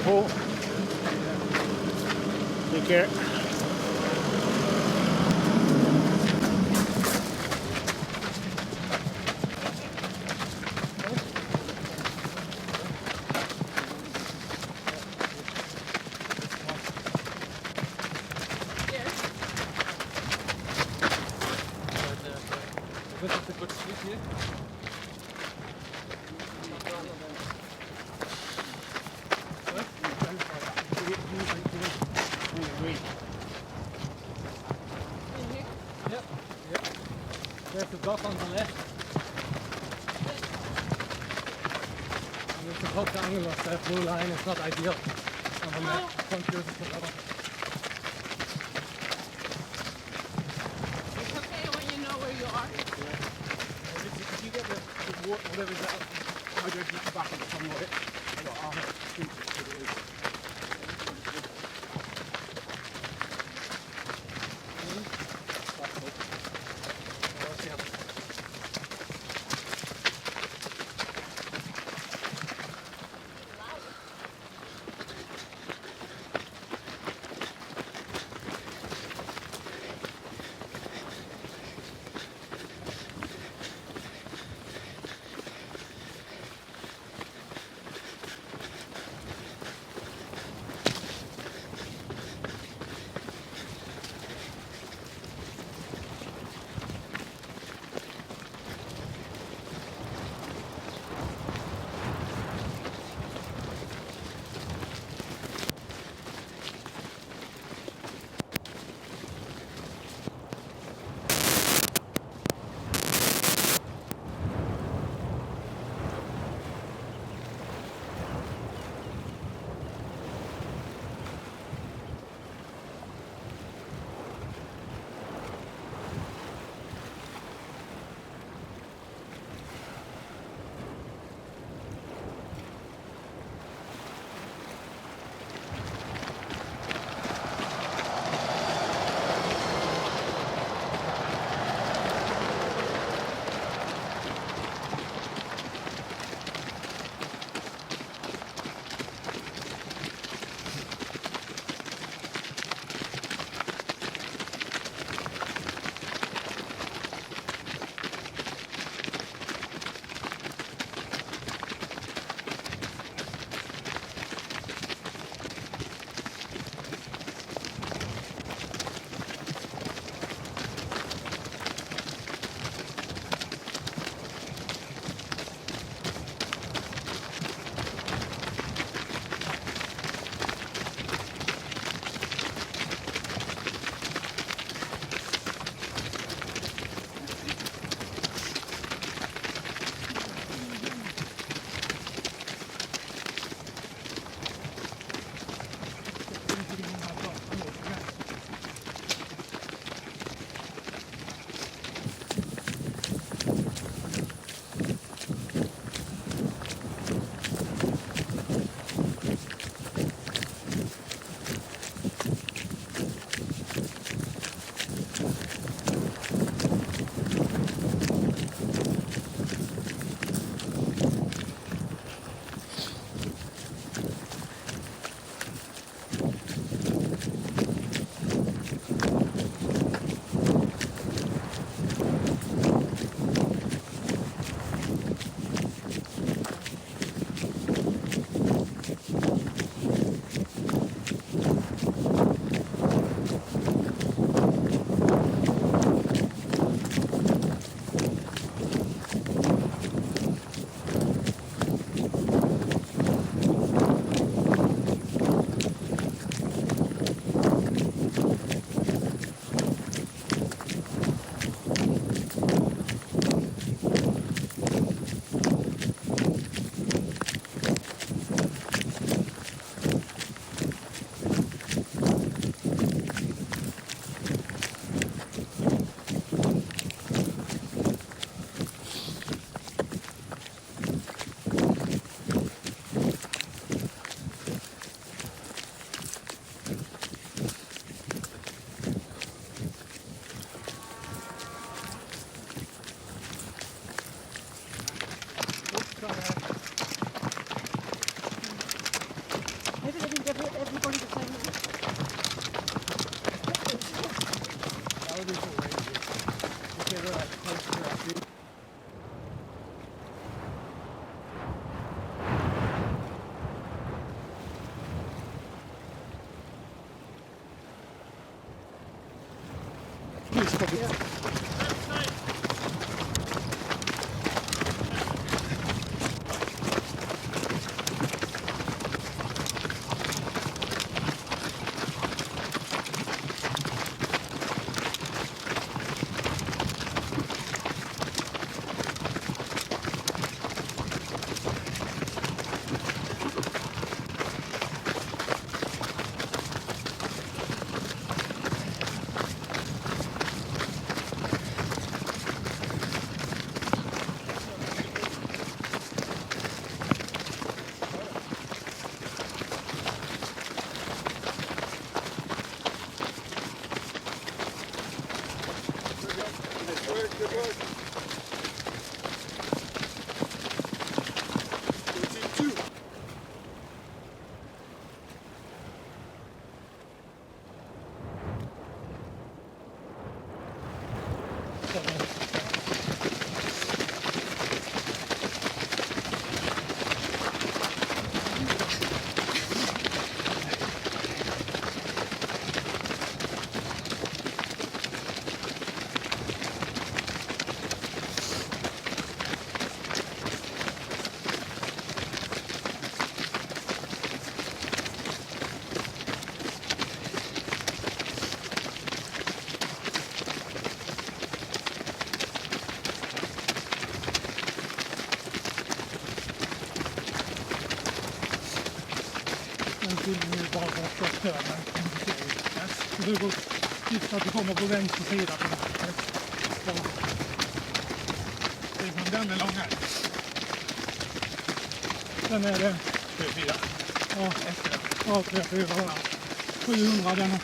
careful. Take care. This is a good street here. Yep. Yep. There's the dock on the left. And it's supposed to angle of that blue line. It's not ideal on the map. Confuses the other. It's okay when you know where you are. If you get the whatever's out, I go back and somewhere. I've got armor. Good work. Good team two. Den filmen är ju bara rakt upp här. Så du går just att du kommer på vänster sida på den är långa. Den är det. 4. Ja, ja 3-4. 700 den här.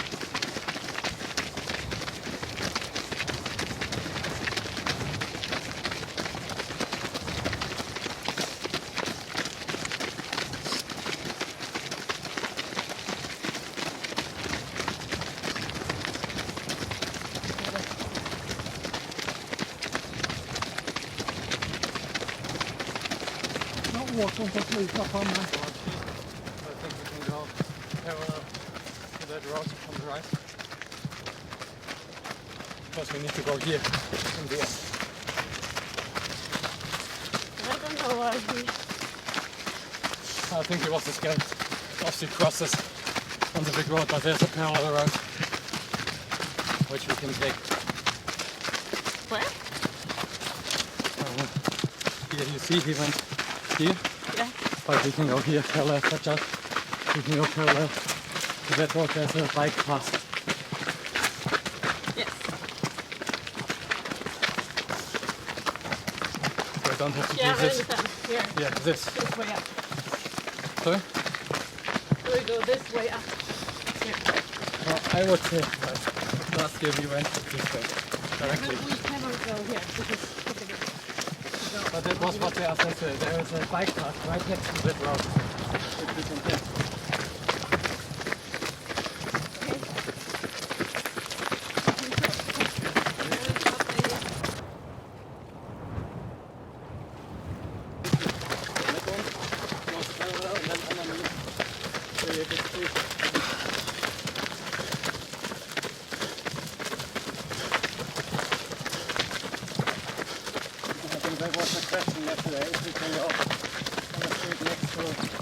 Åker på slut där framme. I think we can go parallel to that road on the right. Because we need to go here in the end. I don't know why he... I think it was the scale of the crosses on the big road, but there's a parallel road which we can take. Where? Here you see he went here, Yeah. but we can go here parallel, such as we can go parallel to that road. There's a bike path. Yes. So I don't have to Yeah, do I this. understand. Here. Yeah, this. This way up. Sorry? So we go this way up. Here. Well, I would say that last year we went this way directly. But we cannot go here because look at it. But that was what the other said. There is a bike path right next to that road. Which we can take. There was a question yesterday if we can go on the street next to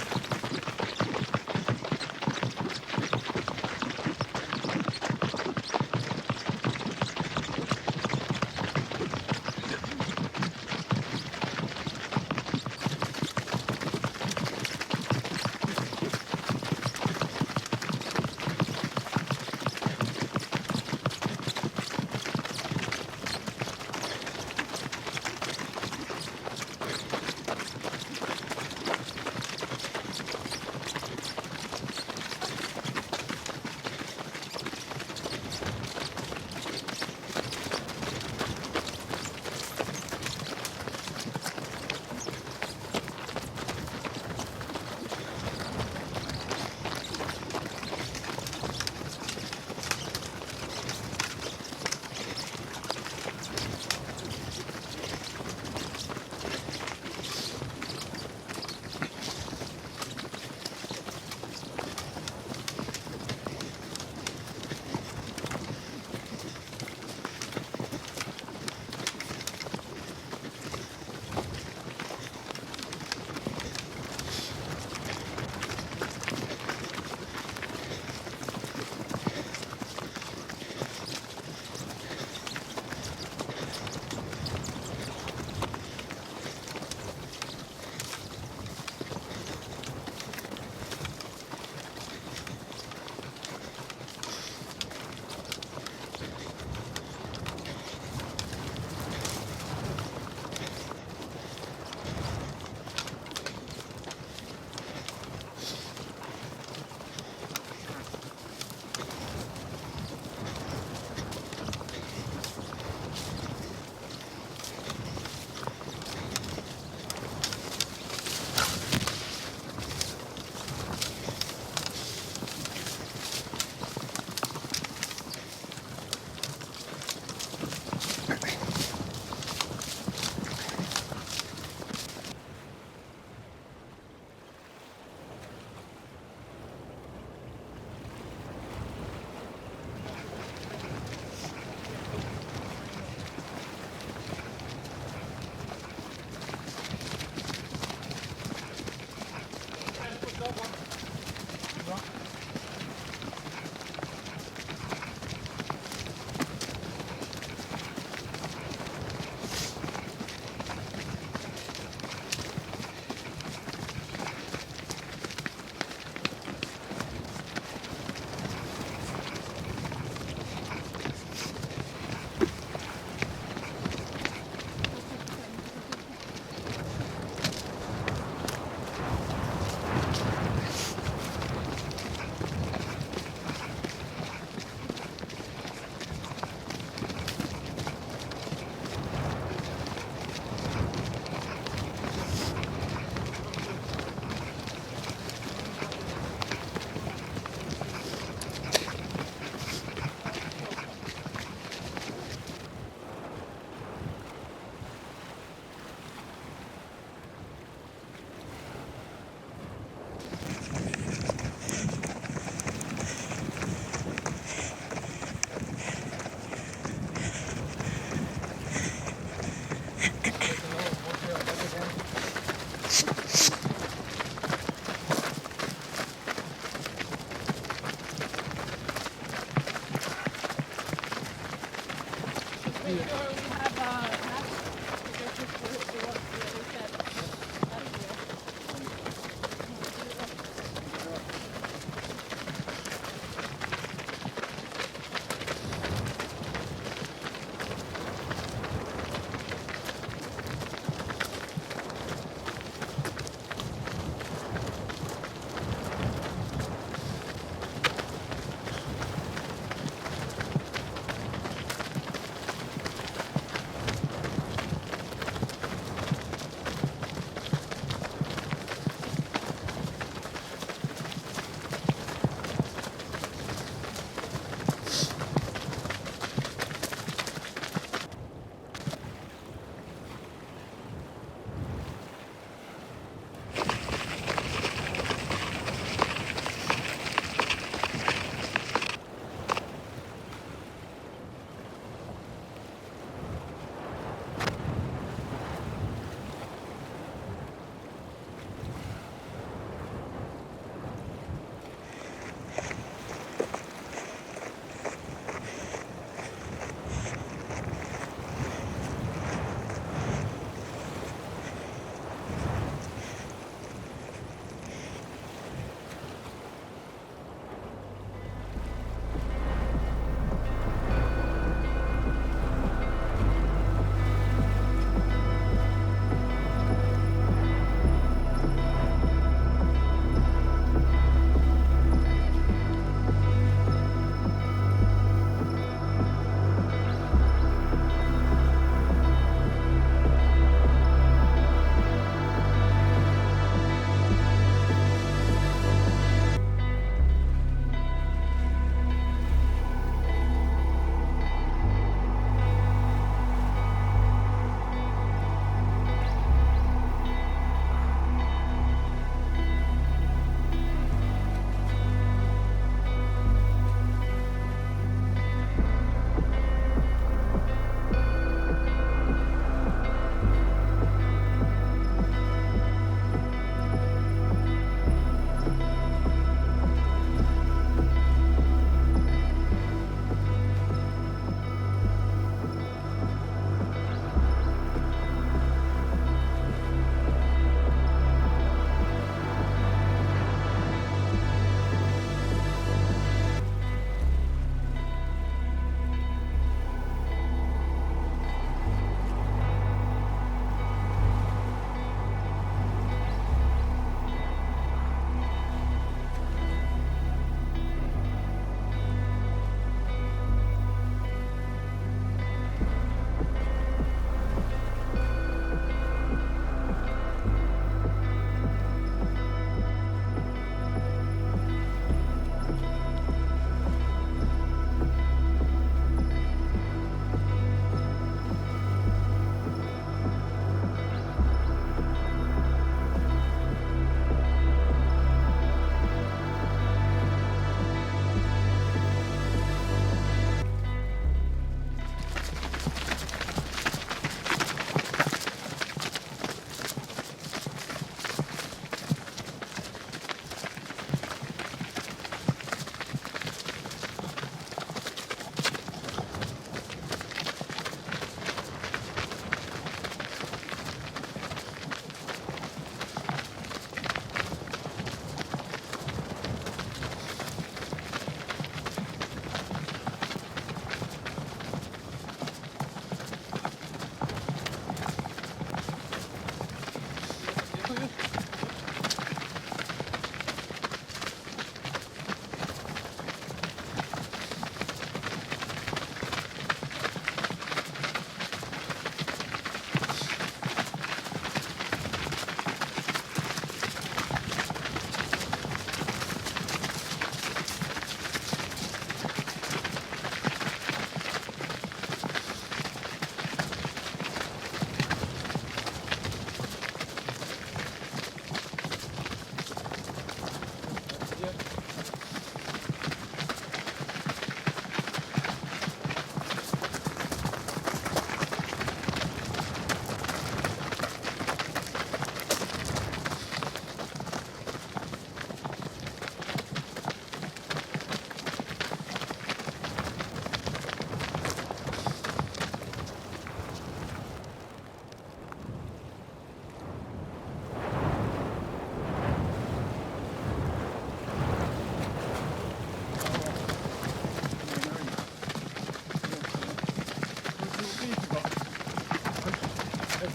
There's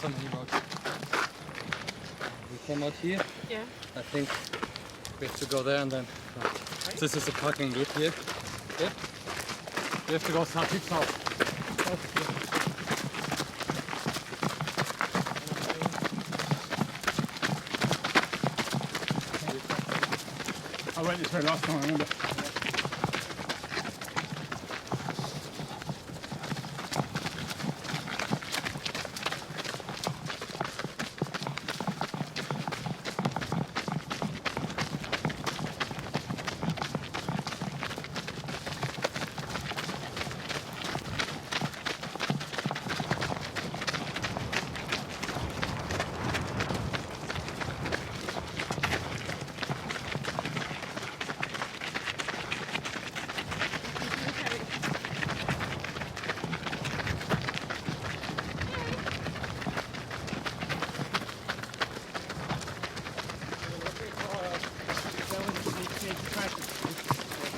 so many roads. We come out here. Yeah. I think we have to go there and then. No. This is a parking lot here. Okay. We have to go south. I went this way last time, I remember.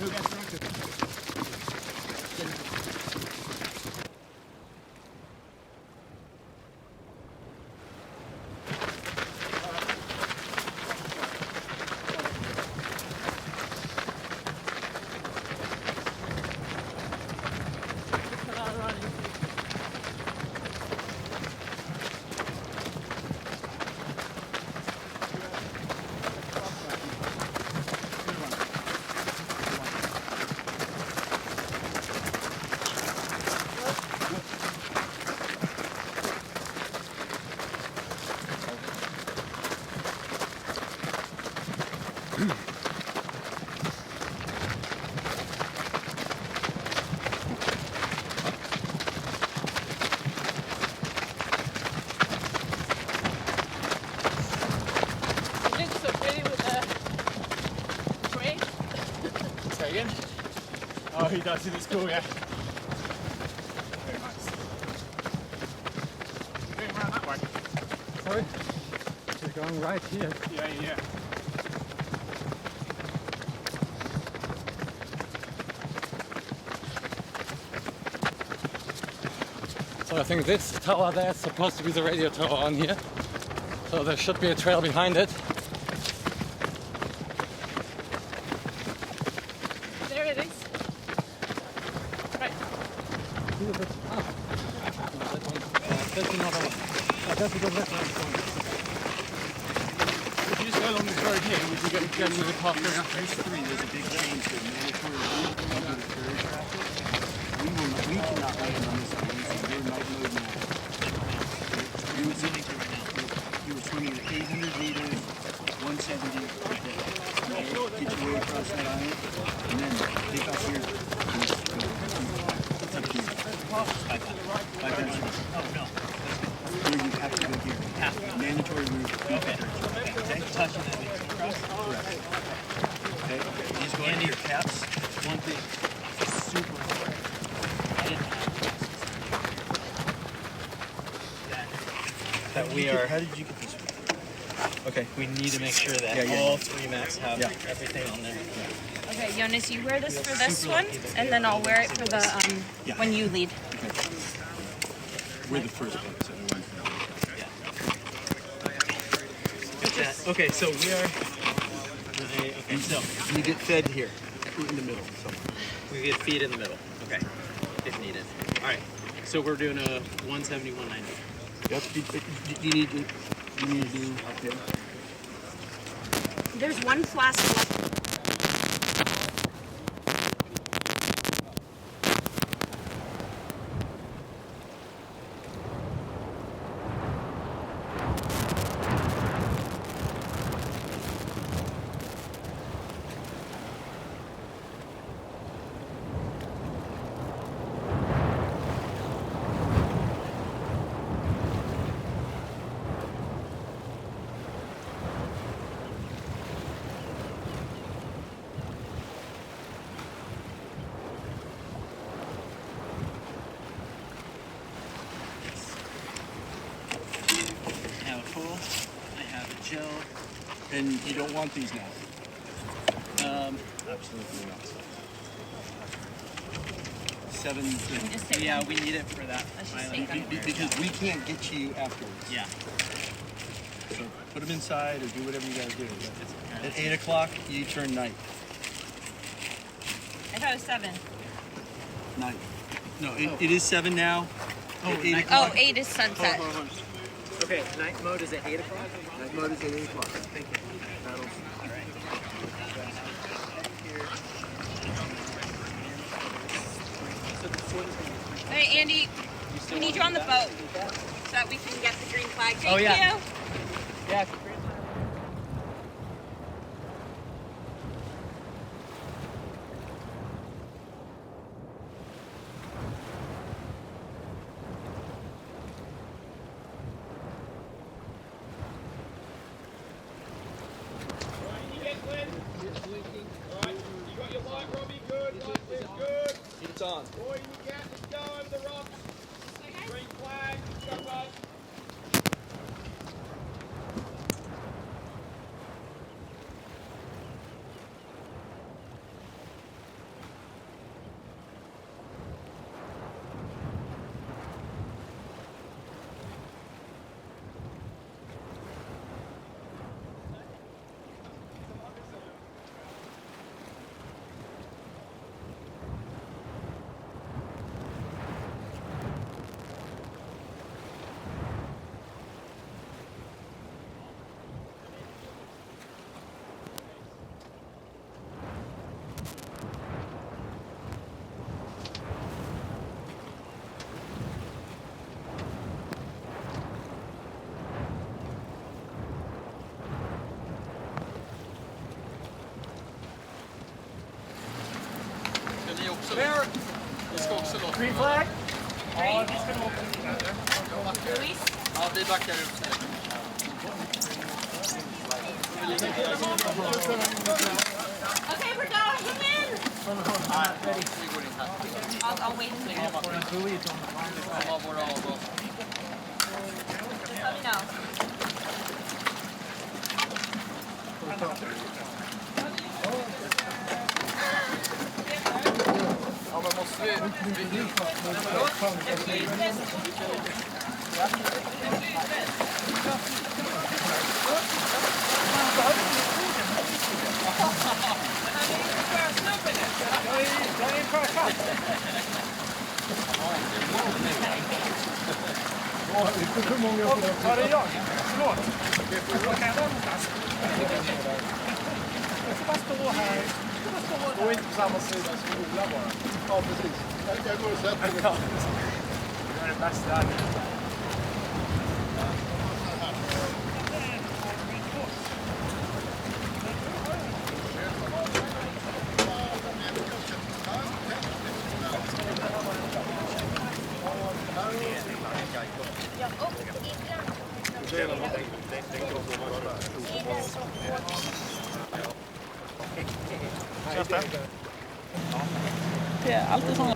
Who gets tractor? It looks so pretty with the train. Say again? Oh, he does, it's cool, yeah. Very nice. You're going around that way? Sorry? We're going right here. Yeah. So I think this tower there is supposed to be the radio tower on here. So there should be a trail behind it. There it is. Right. That's another one. That's because that one's going. If you just go along this road here, would you get generally past going up? There's three. There's a big change to mandatory rule under the carrier traffic. We cannot land on this one, so we're night mode now. You were swimming at 800 meters, 170 per day. Okay? Get your way across that island, and then take off here. It's up to you. 5 times. Oh, no. Here you have to go here. Mandatory route. Okay. Touching that makes you cross. Correct. Okay. You just go into your caps. One thing. Super hard. I didn't have That we are. How did you get this? Okay, we need to make sure that all three maps have everything on there. Okay, Jonas, you wear this for this one, and then I'll wear it for the when you lead. We're the first one, so everyone. Okay, so we are. Okay, so You get fed here, in the middle. Somewhere. we get feet in the middle. Okay, if needed. All right, so we're doing a 170, 190. Yep. You need to do up there. There's one flask left. I have a full. I have a gel. And you don't want these now. Absolutely not. 7. Just take Yeah, one. we need it for that. Let's just island. take them. Because we can't get to you afterwards. Yeah. So put them inside or do whatever you gotta do. But at 8 o'clock, you turn night. I thought it was 7. Night. No, it is 7 now. At 8 Oh, o'clock. 8 is sunset. Okay, night mode is at 8 o'clock. Night mode is at 8 o'clock. Thank you. All right, Andy, we need you on the boat so that we can get the green flag. Thank Oh, yeah. you. Yeah. It's on. Boy, you get it going, the rocks. Green flag, go up. Green flag? Luis? Ja, vi backar upp. Okay, we're going. Come in. I'll wait here. Just let me know. Var är jag? Förlåt. Var kan jag vara någonstans? Jag får bara stå här. Stå inte på samma sida som Ola bara. Ja, precis. Jag går och sätter mig. Det är det bästa. Det är alltid såna.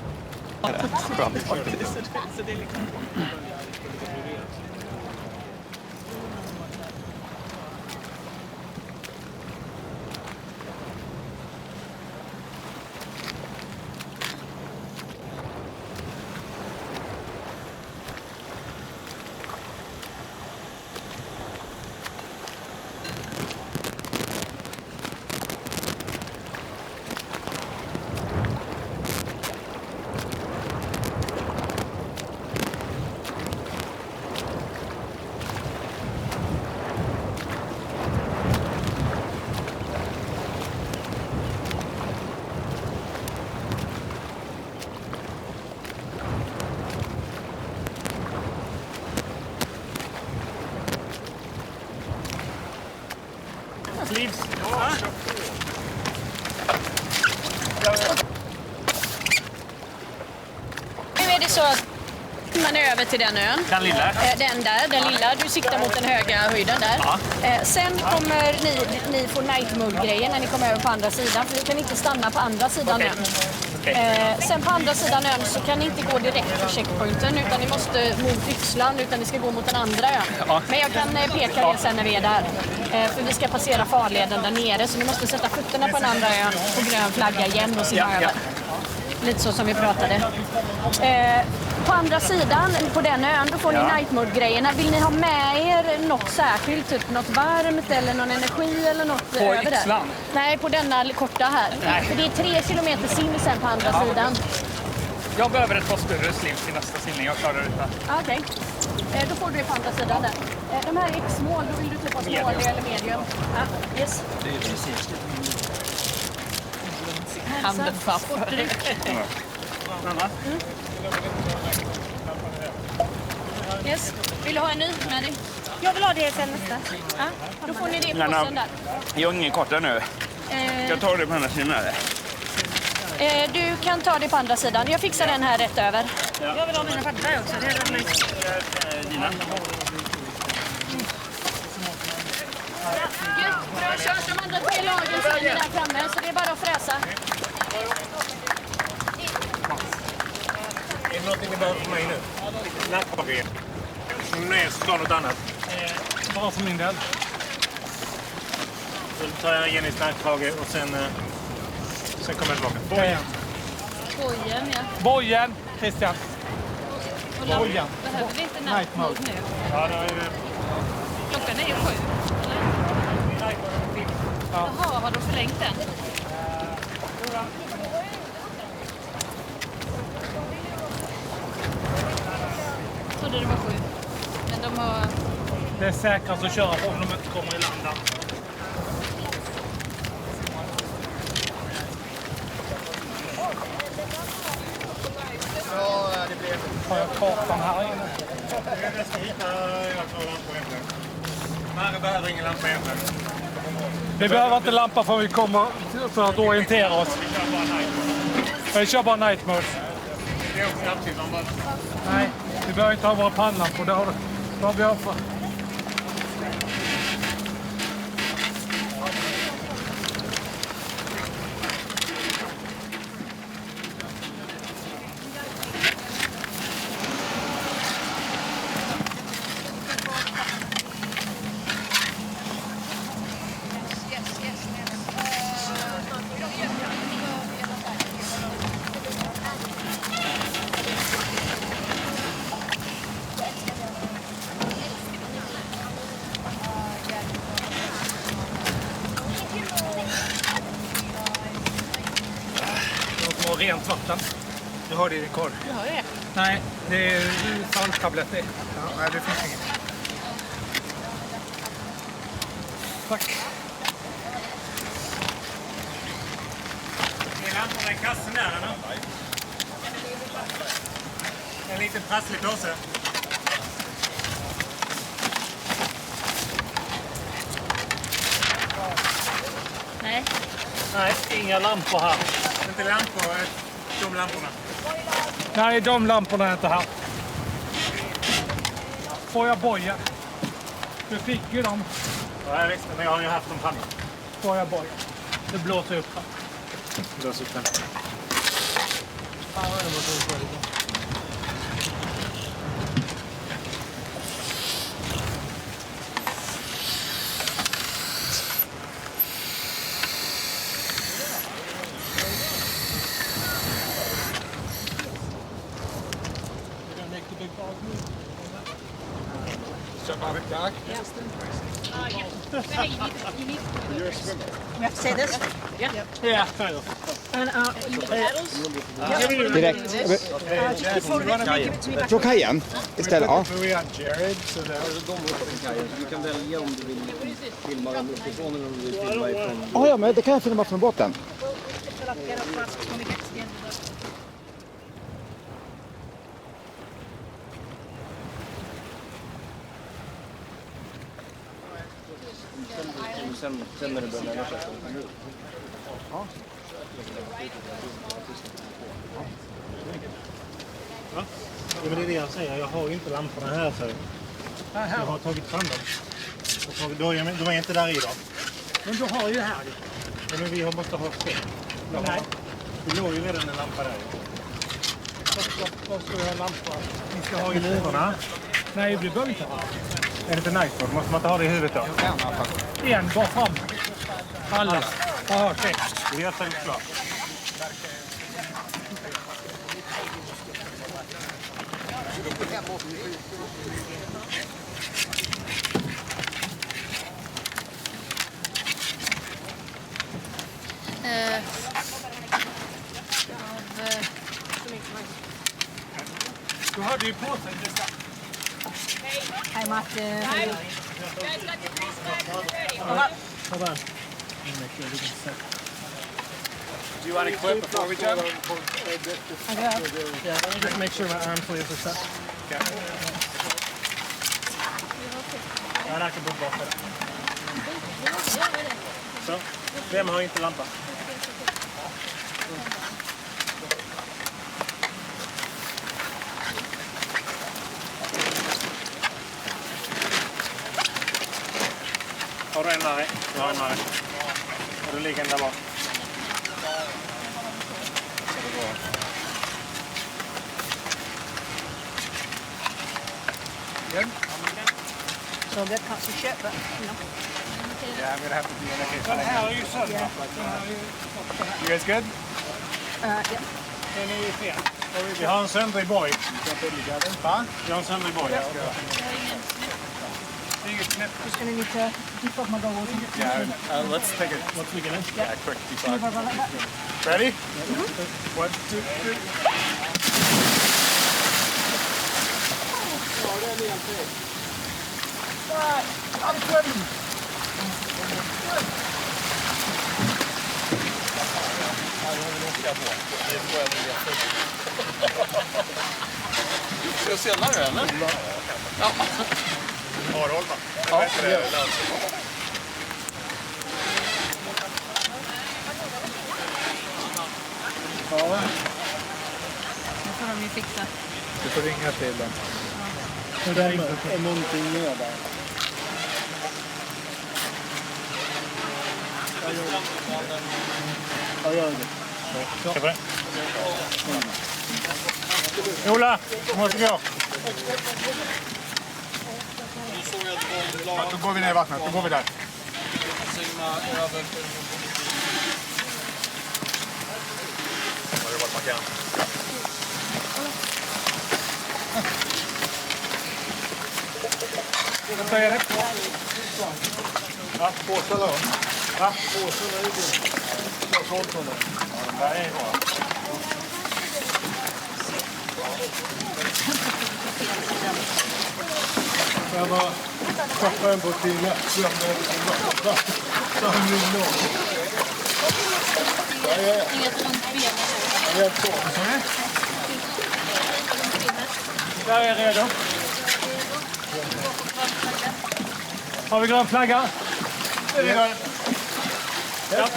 Sleeves. Nu är det så att man är över till den ön. Den lilla. Den lilla. Du siktar mot den höga höjden där. Sen kommer ni få night mode-grejen när ni kommer över på andra sidan. För ni kan inte stanna på andra sidan ön. Sen på andra sidan ön så kan ni inte gå direkt på checkpointen utan ni måste mot Yxland utan ni ska gå mot den andra ön. Men jag kan peka er sen när vi är där. För vi ska passera farleden där nere så ni måste sätta fötterna på den andra ön på grön flagga igen och simma över. lite så som vi pratade. På andra sidan, på den ön, då får ni night mode-grejerna. Vill ni ha med er något särskilt, typ något varmt eller någon energi eller något På över där? Yxlan? Nej, på denna korta här. Nej. För det är 3 kilometer sim sen på andra sidan. Jag behöver ett par större slim till nästa simning. Jag klarar det här. Okej. Då får du det på andra sidan där. De här är X-mål, då vill du typ ha small eller medium. Ja, yes. Det är precis. Handen framför. Yes. Vill du ha en ny med dig? Jag vill ha det sen nästa. Ja, då får ni det i påsen där. Jag har ingen karta nu. Jag tar det på andra sidan. Du kan ta det på andra sidan. Jag fixar den här rätt över. Jag vill ha mina paddar också. Det är väldigt nice. Dina. Bra kört. De andra 3 lagen står där framme, så det är bara att fräsa. Är det någonting ni behöver för mig nu? Nattpaket. Nej, så ta något annat. Bara för min del. Så tar jag Jennys nattkrage och sen kommer jag tillbaka. Bojen. Bojen, ja. Bojen, Christian. Bojen. Behöver vi inte night mode nu? Ja, då är det... Klockan är ju 7. Jaha, har de förlängt den? Jag trodde det var 7. Men de har... Det är säkrast att köra om de inte kommer i land. Har jag kartan här inne? Jag ska hitta lampor egentligen. Marre behöver ingen lampa egentligen. Vi behöver inte lampa för vi kommer för att orientera oss. Vi kör bara night mode. Det är också snabbtid. Nej, vi behöver inte ha våra pannlampor. Det har vi för. Och rent vatten. Du har det i din korg. Du har det. Nej, det är salttabletter. Ja, nej, det finns inget. Tack. Är lamporna i kassen där eller? En liten prasslig påse. Nej. Nej, inga lampor här. Inte lampor, de lamporna. Nej, de lamporna är inte här. Får jag boja? Du fick ju dem. Ja, visst, men jag har ju haft dem framme. Får jag boja? Det blåser upp här. Blås upp den. We have to say this? Ja. Direkt. Från kajen istället? Ja. Ja, men det kan jag filma från båten. Sen när det börjar närma sig. Ja, men det är det jag säger. Jag har ju inte lamporna här för. Jag har tagit fram dem. De är inte där i då. Men du har ju här. Ja, men vi måste ha fler. Nej. Det låg ju redan en lampa där. Vad ska jag ha lampor? Ni ska ha i lurarna. Nej, det behöver inte ha. Är det inte nice mode? Måste man inte ha det i huvudet då? En, bara fram. Alla. Ja, okej. Det är helt klart. Du hade ju på sig detta. Hej Martin. You guys got the grease flag ready. Hold on. Do you want to clip before we jump? Yeah, let me just make sure my arm sleeves are set. Ja, där kan du bort det. Så. Vem har inte lampa? Har du en där? Du har en där. Och du ligger en där bak. Good? So that cuts the shit, but you know. Yeah, I'm going to have to do But that. how are you son? You guys good? Yeah. Den är ju fel. Vi har en söndrig boj. Huh? Vi har en söndrig boj. Ja. Just gonna need to defog my goggles. Yeah, let's take a What's we gonna? quick defog. Ready? 1, 2, 3. Ska jag senare eller? Arholma. Ja, Nu får de ju fixa. Du får ringa till dem. Det där är inte någonting mer där. Ja, gör det. Ska vi? Ola, måste gå. Då går vi ner i vattnet. Då går vi där. Simma över. Har det varit man kan? Vad är det? Ja, påsarna då. Ja, påsarna är ju det. Jag har 12 på dem. Ja, de där är bra. Jag bara stoppade en på tiden. Glömde en. Så har vi nu någon. Inget runt benen. Jag är på. Där är jag redo. Har vi grön flagga? Det är det. Ja.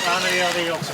Ja, nu gör vi också.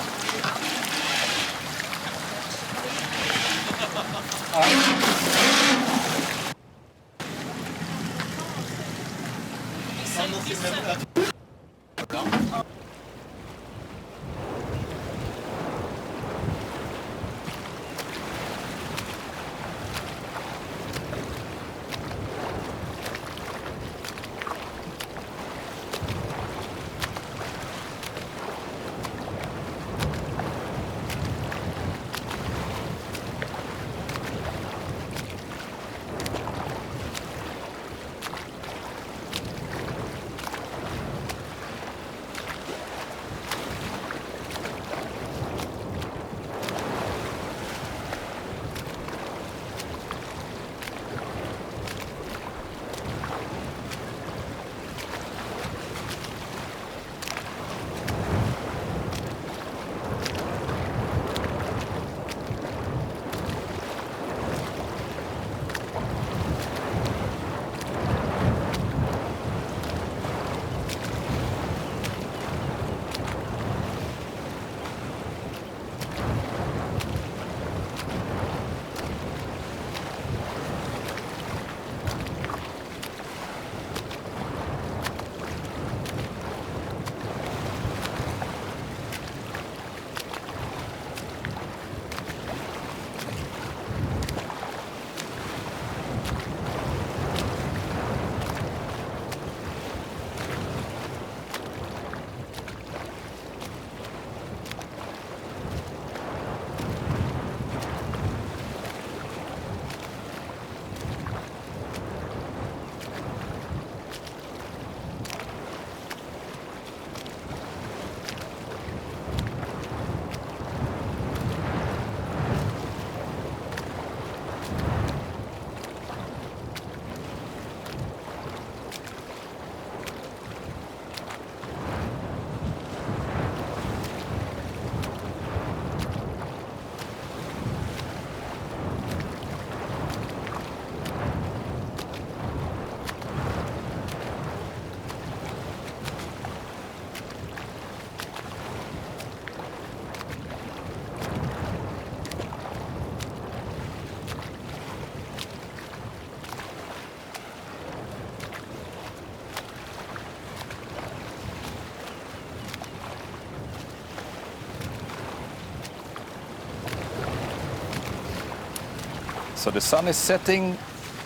So the sun is setting.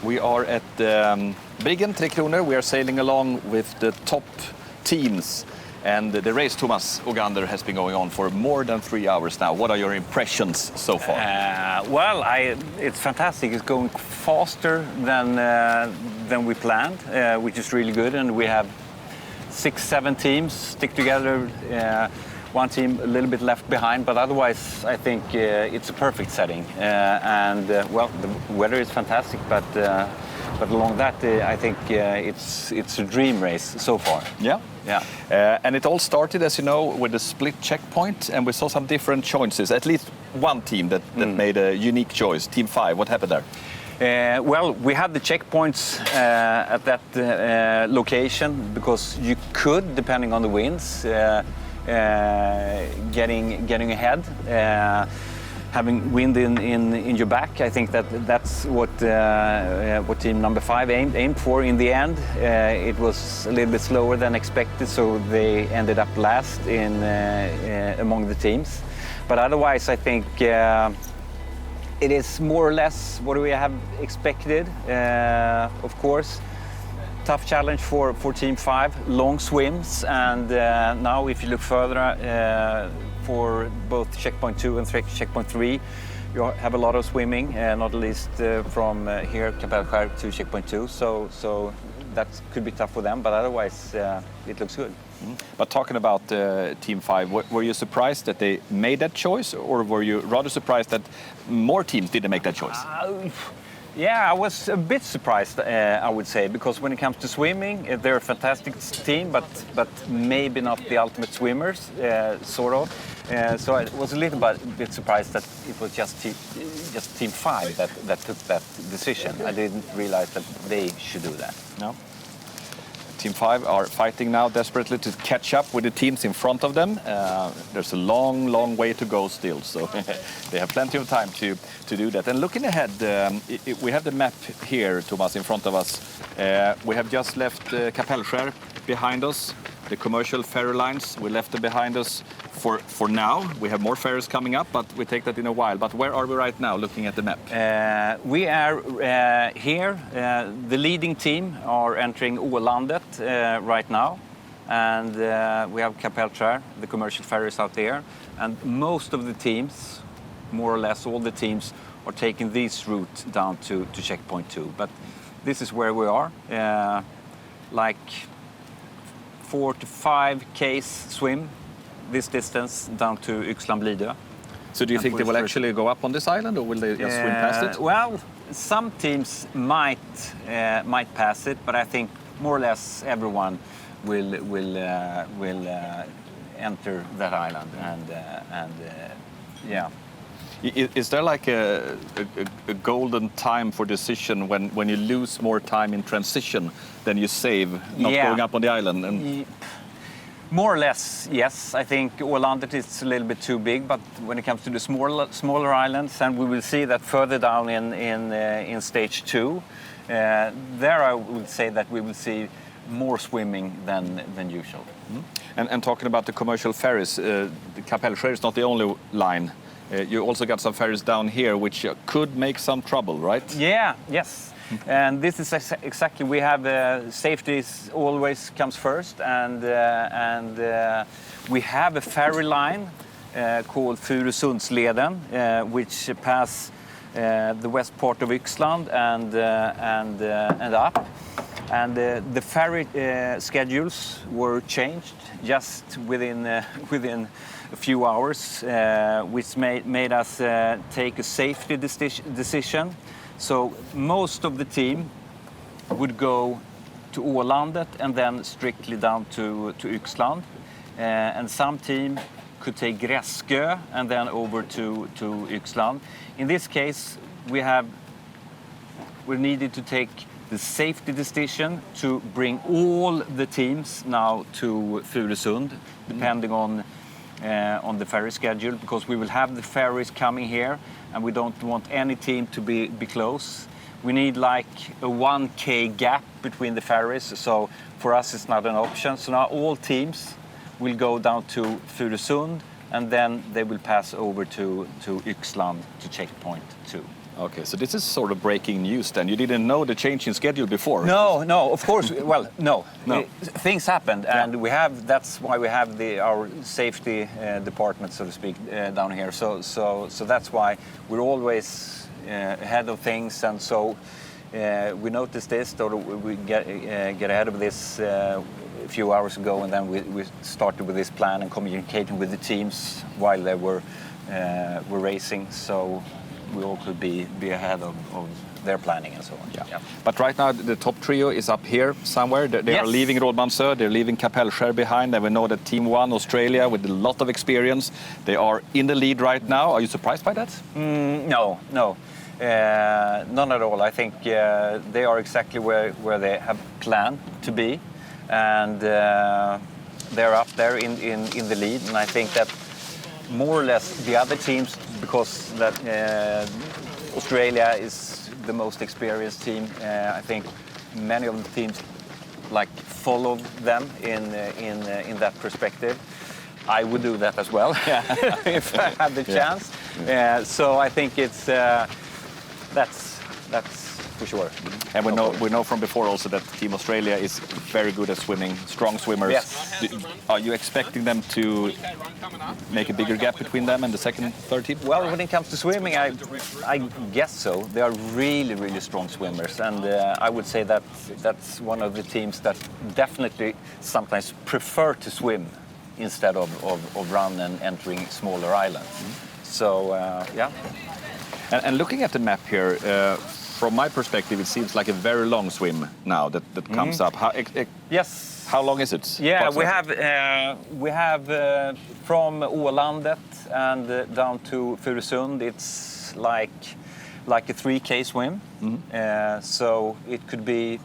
We are at Briggen, Tre Kronor. We are sailing along with the top teams. And the race, Thomas Ogander, has been going on for more than 3 hours now. What are your impressions so far? It's fantastic. It's going faster than we planned, which is really good. And we have 6-7 teams stick together. One team a little bit left behind, but otherwise I think it's a perfect setting. The weather is fantastic, but along that I think it's a dream race so far. Yeah. Yeah. And it all started, as you know, with a split checkpoint, and we saw some different choices. At least one team that made a unique choice, Team 5. What happened there? We had the checkpoints at that location because you could, depending on the winds, getting ahead, having wind in your back. I think that's what team number 5 aimed for. In the end, it was a little bit slower than expected, so they ended up last among the teams. But otherwise, I think it is more or less what we have expected. Of course, tough challenge for Team 5, long swims, and now if you look further for both checkpoint 2 and checkpoint 3, you have a lot of swimming, not least from here, Kapellskär, to checkpoint 2, so that could be tough for them, but otherwise it looks good. But talking about Team 5, were you surprised that they made that choice, or were you rather surprised that more teams didn't make that choice? Yeah, I was a bit surprised, I would say, because when it comes to swimming, they're a fantastic team, but maybe not the ultimate swimmers, sort of. So I was a little bit surprised that it was just Team 5 that took that decision. I didn't realize that they should do that. No. Team 5 are fighting now desperately to catch up with the teams in front of them. There's a long way to go still, so they have plenty of time to do that. And looking ahead, we have the map here, Thomas, in front of us. We have just left Kapellskär behind us, the commercial ferry lines. We left them behind us for now. We have more ferries coming up, but we take that in a while. But where are we right now, looking at the map? We are here. The leading team are entering Ålandet right now. And we have Kapellskär, the commercial ferries out there. And most of the teams, more or less all the teams, are taking this route down to checkpoint 2. But this is where we are. Like 4 to 5 k's swim this distance down to Yxlan Blidö. So do you think they will actually go up on this island, or will they just swim past it? Well, some teams might pass it, but I think more or less everyone will enter that island, and yeah. Is there like a golden time for decision when you lose more time in transition than you save not going up on the island? And more or less, yes. I think Ålandet is a little bit too big, but when it comes to the smaller islands, and we will see that further down in stage 2, there I would say that we will see more swimming than usual. And talking about the commercial ferries, the Kapellskär is not the only line. You also got some ferries down here which could make some trouble, right? Yeah, yes. And this is exactly, we have safety always comes first, and we have a ferry line called Furusundsleden, which pass the west part of Yxlan and up. And the ferry schedules were changed just within a few hours, which made us take a safety decision. So most of the team would go to Ålandet and then strictly down to Yxlan. And some team could take Gräskö and then over to Yxlan. In this case, we needed to take the safety decision to bring all the teams now to Furusund, depending on the ferry schedule, because we will have the ferries coming here, and we don't want any team to be close. We need like a 1K gap between the ferries, so for us it's not an option. So now all teams will go down to Furusund, and then they will pass over to Yxlan to checkpoint 2. Okay, so this is sort of breaking news then. You didn't know the change in schedule before? No, of course. Well, no. No. Things happened, and that's why we have our safety department, so to speak, down here. So that's why we're always ahead of things, and so we noticed this, or we get ahead of this a few hours ago, and then we started with this plan and communicating with the teams while they were racing, so we all could be ahead of their planning and so on. Yeah. But right now the top trio is up here somewhere. They are leaving Rådmansö, they're leaving Kapellskär behind, and we know that Team 1 Australia with a lot of experience, they are in the lead right now. Are you surprised by that? No. None at all. I think they are exactly where they have planned to be, and they're up there in the lead, and I think that more or less the other teams, because that Australia is the most experienced team, I think many of the teams follow them in that perspective. I would do that as well if I had the chance. So I think it's that's for sure. And we know from before also that Team Australia is very good at swimming, strong swimmers. Yes. Are you expecting them to make a bigger gap between them and the second, third team? Well, when it comes to swimming, I guess so. They are really, really strong swimmers, and I would say that that's one of the teams that definitely sometimes prefer to swim instead of run and entering smaller islands. So, yeah. And looking at the map here, from my perspective, it seems like a very long swim now that comes up. Yes. How long is it? Yeah, we have from Ålandet and down to Furusund. It's like a 3K swim. So it could be,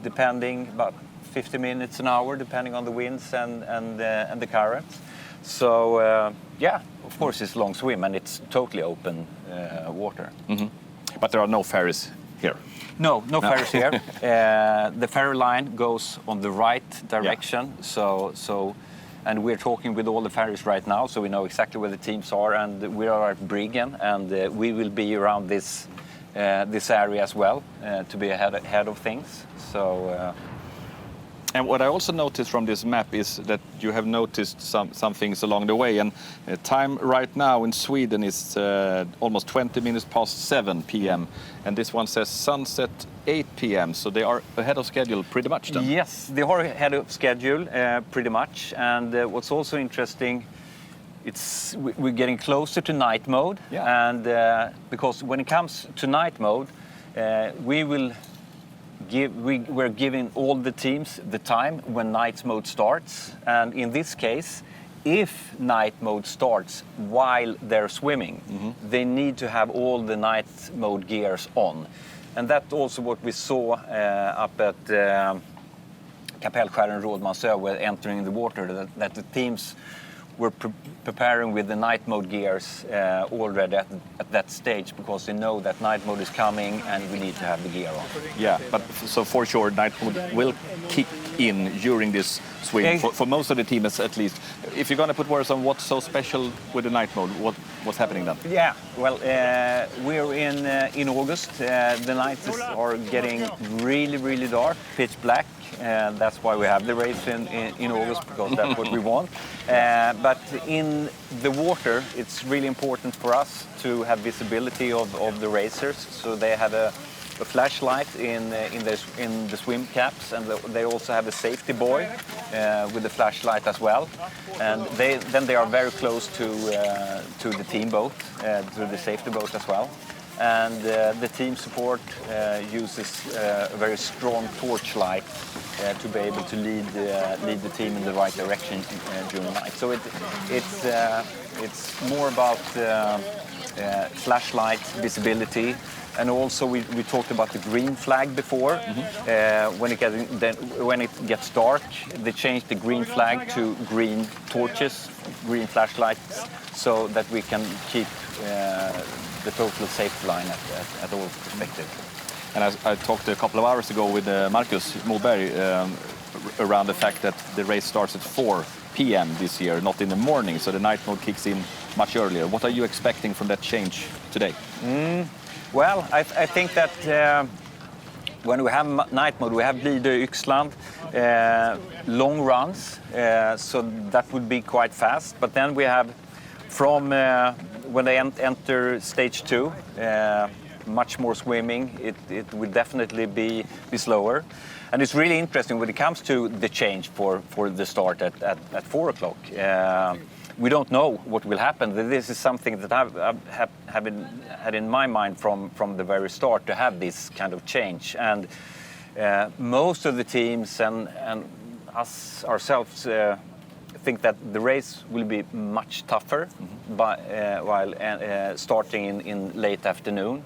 depending, about 50 minutes an hour, depending on the winds and the currents. So yeah, of course it's a long swim and it's totally open water. But there are no ferries here? No ferries here. The ferry line goes on the right direction. So, and we're talking with all the ferries right now, so we know exactly where the teams are. And we are at Briggen, and we will be around this area as well to be ahead of things. So. And what I also noticed from this map is that you have noticed some things along the way. And time right now in Sweden is almost 20 minutes past 7 p.m. And this one says sunset 8 p.m. So they are ahead of schedule pretty much then. Yes, they are ahead of schedule pretty much. And what's also interesting, we're getting closer to night mode. Yeah. And because when it comes to night mode, we're giving all the teams the time when night mode starts, and in this case, if night mode starts while they're swimming, they need to have all the night mode gears on, and that's also what we saw up at Kapellskär and Rådmansö, where entering the water, that the teams were preparing with the night mode gears already at that stage, because they know that night mode is coming and we need to have the gear on. Yeah, but so for sure night mode will kick in during this swim, for most of the teams at least. If you're going to put words on what's so special with the night mode, what's happening then? Yeah, well, we're in August. The nights are getting really, really dark, pitch black. That's why we have the race in August, because that's what we want. But in the water, it's really important for us to have visibility of the racers. So they have a flashlight in the swim caps, and they also have a safety buoy with a flashlight as well. And they are very close to the team boat, to the safety boat as well. And the team support uses a very strong torchlight to be able to lead the team in the right direction during the night. So it's more about flashlight visibility, and also we talked about the green flag before. When it gets dark, they change the green flag to green torches, green flashlights, so that we can keep the total safety line at all perspective. And I talked a couple of hours ago with Marcus Moberg around the fact that the race starts at 4 p.m. this year, not in the morning, so the night mode kicks in much earlier. What are you expecting from that change today? Well, I think that when we have night mode, we have Blidö, Yxland, long runs, so that would be quite fast. But then we have from when they enter stage 2, much more swimming. It would definitely be slower. And it's really interesting when it comes to the change for the start at 4 o'clock. We don't know what will happen. This is something that I've had in my mind from the very start, to have this kind of change. And most of the teams and us ourselves think that the race will be much tougher while starting in late afternoon.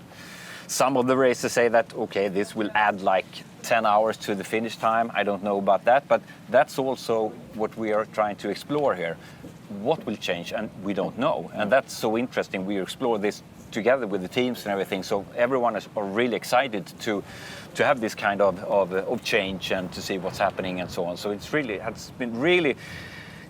Some of the racers say that, okay, this will add like 10 hours to the finish time. I don't know about that, but that's also what we are trying to explore here. What will change, and we don't know. And that's so interesting. We explore this together with the teams and everything. So everyone is really excited to have this kind of change and to see what's happening and so on. So it's been really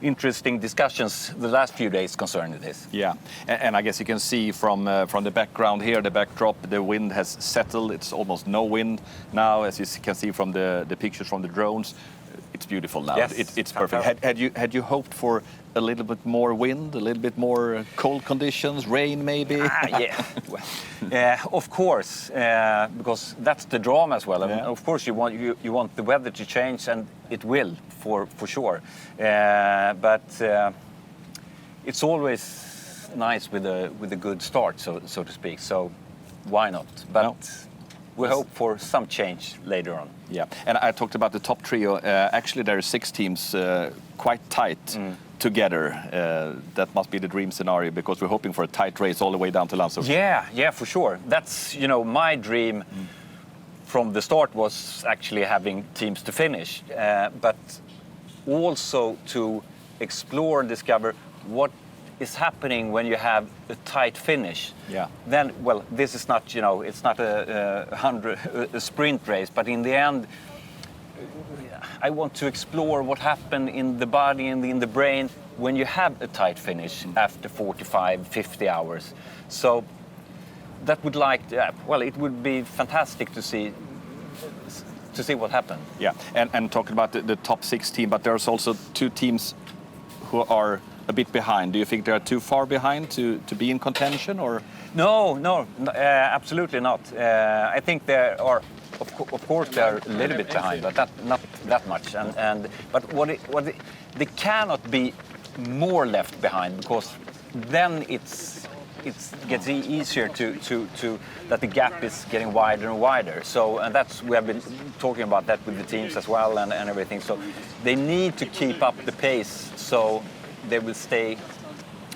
interesting discussions the last few days concerning this. Yeah, and I guess you can see from the background here, the backdrop, the wind has settled. It's almost no wind now, as you can see from the pictures from the drones. It's beautiful now. Yes, it's perfect. Had you hoped for a little bit more wind, a little bit more cold conditions, rain maybe? Yeah, well, of course, because that's the drama as well. Yeah. I mean, of course, you want the weather to change, and it will for sure. But it's always nice with a good start, so to speak. So why not? But we hope for some change later on. Yeah, and I talked about the top trio. Actually, there are 6 teams quite tight together. That must be the dream scenario, because we're hoping for a tight race all the way down to Landsort. Yeah, for sure. That's, my dream from the start was actually having teams to finish, but also to explore and discover what is happening when you have a tight finish. Yeah. Then, well, this is not, it's not a sprint race, but in the end, I want to explore what happened in the body and in the brain when you have a tight finish after 45, 50 hours. So that would it would be fantastic to see what happened. Yeah, and talking about the top 6 team, but there's also 2 teams who are a bit behind. Do you think they are too far behind to be in contention, or? No, absolutely not. I think there are, of course, they are a little bit behind, but not that much. But they cannot be more left behind, because then it gets easier to that the gap is getting wider and wider. So, and we have been talking about that with the teams as well and everything. So they need to keep up the pace, so they will stay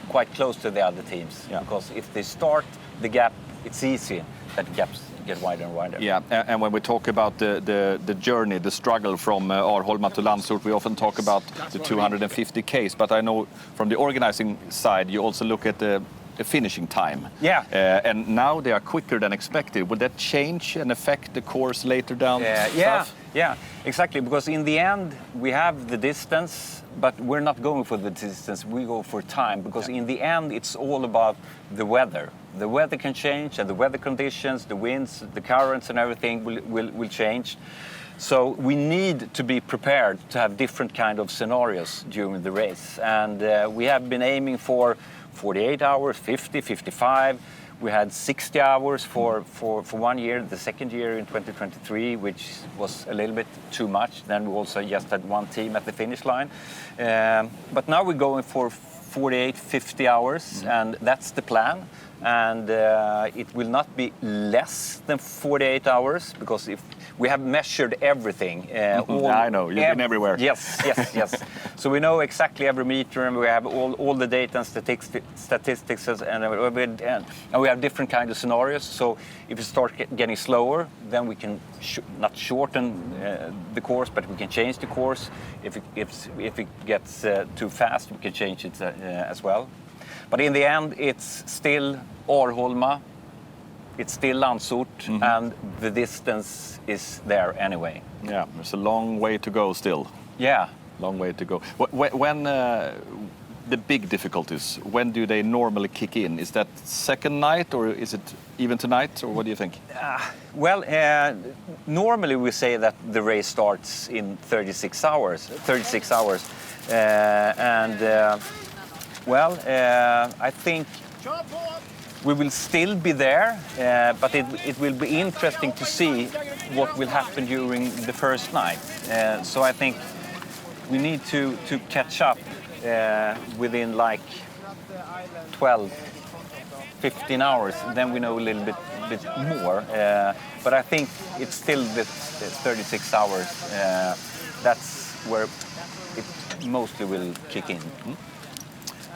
quite close to the other teams. Yeah. Because if they start the gap, it's easy that the gaps get wider and wider. Yeah, and when we talk about the journey, the struggle from Arholma to Landsort, we often talk about the 250 Ks, but I know from the organizing side, you also look at the finishing time. Yeah. And now they are quicker than expected. Will that change and affect the course later down? Yeah, exactly. Because in the end, we have the distance, but we're not going for the distance. We go for time, because in the end, it's all about the weather. The weather can change, and the weather conditions, the winds, the currents, and everything will change. So we need to be prepared to have different kind of scenarios during the race. And we have been aiming for 48 hours, 50, 55. We had 60 hours for 1 year, the second year in 2023, which was a little bit too much. Then we also just had 1 team at the finish line. But now we're going for 48, 50 hours, and that's the plan. And it will not be less than 48 hours, because if we have measured everything. I know, you've been everywhere. Yes. So we know exactly every meter, and we have all the data and statistics, and we have different kinds of scenarios. So if you start getting slower, then we can not shorten the course, but we can change the course. If it gets too fast, we can change it as well. But in the end, it's still Arholma, it's still Landsort, and the distance is there anyway. Yeah, there's a long way to go still. Yeah. Long way to go. When the big difficulties, when do they normally kick in? Is that second night, or is it even tonight, or what do you think? Well, normally we say that the race starts in 36 hours. I think we will still be there, but it will be interesting to see what will happen during the first night. So I think we need to catch up within like 12, 15 hours, then we know a little bit more. But I think it's still the 36 hours. That's where it mostly will kick in.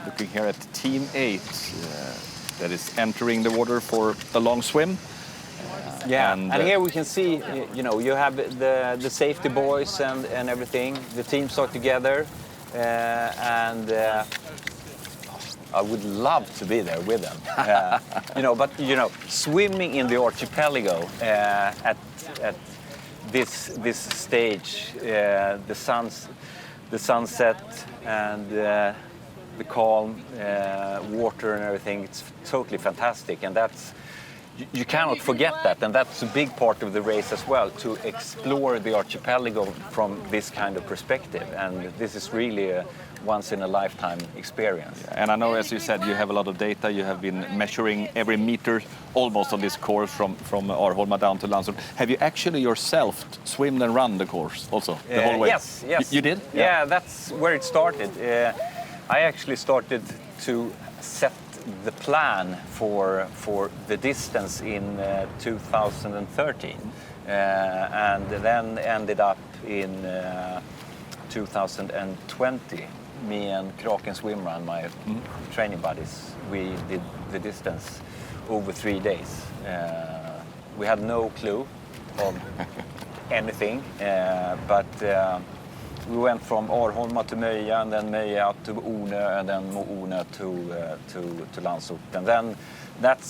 Looking here at Team 8, that is entering the water for a long swim. And here we can see, you have the safety boys and everything. The teams are together, I would love to be there with them. But swimming in the archipelago at this stage, the sunset and the calm water and everything, it's totally fantastic, and you cannot forget that, and that's a big part of the race as well, to explore the archipelago from this kind of perspective, and this is really a once-in-a-lifetime experience. And I know, as you said, you have a lot of data. You have been measuring every meter almost on this course from Arholma down to Landsort. Have you actually yourself swimmed and run the course also, the whole way? Yes. You did? Yeah, that's where it started. I actually started to set the plan for the distance in 2013, and then ended up in 2020. Me and Kraken Swimrun, my training buddies, we did the distance over 3 days. We had no clue of anything, but we went from Arholma to Möja, and then Möja to Ornö, and then Ornö to Landsort. And then that's